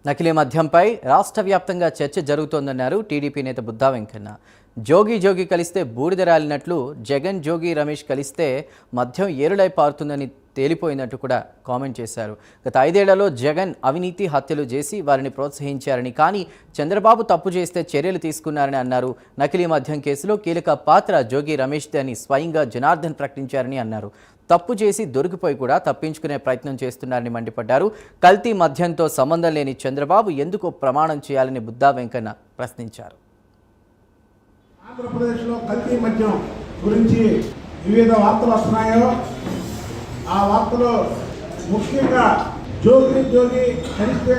నకిలీ మద్యంపై రాష్ట్ర వ్యాప్తంగా చర్చ జరుగుతోందన్నారు టీడీపీ నేత బుద్దా వెంకన్న. జోగి కలిస్తే బూడిద రాలినట్లు జగన్ జోగి రమేష్ కలిస్తే మద్యం ఏరులై పారుతుందని తేలిపోయినట్టు కూడా కామెంట్ చేశారు. గత 5 ఏళ్లలో జగన్ అవినీతి హత్యలు చేసి వారిని ప్రోత్సహించారని, కానీ చంద్రబాబు తప్పు చేస్తే చర్యలు తీసుకున్నారని అన్నారు. నకిలీ మద్యం కేసులో కీలక పాత్ర జోగి రమేష్దే అని స్వయంగా జనార్దన్ ప్రకటించారని అన్నారు. తప్పు చేసి దొరికిపోయి కూడా తప్పించుకునే ప్రయత్నం చేస్తున్నారని మండిపడ్డారు. కల్తీ మద్యంతో సంబంధం లేని చంద్రబాబు ఎందుకు ప్రమాణం చేయాలని బుద్దా వెంకన్న ప్రశ్నించారు. ఆంధ్రప్రదేశ్లో కల్తీ మద్యం గురించి వివిధ వార్తలు వస్తున్నాయో ఆ వార్తలు ముఖ్యంగా జోగి కలిస్తే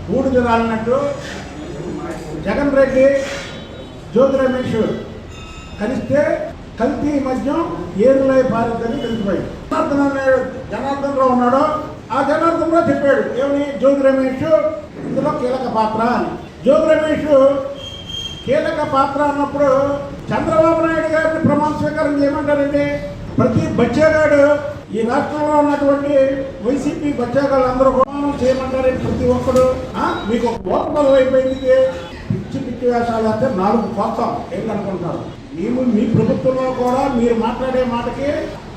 బూడిద రాలినట్టు జగన్ రెడ్డి జోగి రమేష్ కలిస్తే కల్తీ మద్యం ఏరులై పారుతుందని తెలిసిపోయింది. జనార్దన్ రావు ఉన్నాడు, ఆ జనార్దన్ రావు చెప్పాడు ఏమని, జోగి రమేష్ ఇందులో కీలక పాత్ర అని. జోగి రమేష్ కీలక పాత్ర అన్నప్పుడు చంద్రబాబు నాయుడు గారిని ప్రమాణ స్వీకారం చేయమంటారండి. ప్రతి బచ్చాగాడు ఈ రాష్ట్రంలో ఉన్నటువంటి వైసీపీ బచ్చాగాళ్ళు అందరూ ప్రమాణం చేయమంటారండి. ప్రతి ఒక్కడు మీకు ఒక ఓట్ల అయిపోయింది. పిచ్చి వేషాలు అంటే 4 కోసం ఏంటనుకుంటారు. మీ ప్రభుత్వంలో కూడా మీరు మాట్లాడే మాటకి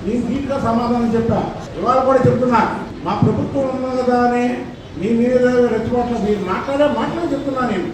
నేను నీట్గా సమాధానం చెప్పా. ఇవాళ కూడా చెప్తున్నా, మా ప్రభుత్వం ఉన్నది కదా అని మీ మీద రెచ్చగొట్ల మీరు మాట్లాడే మాటలు చెప్తున్నా నేను.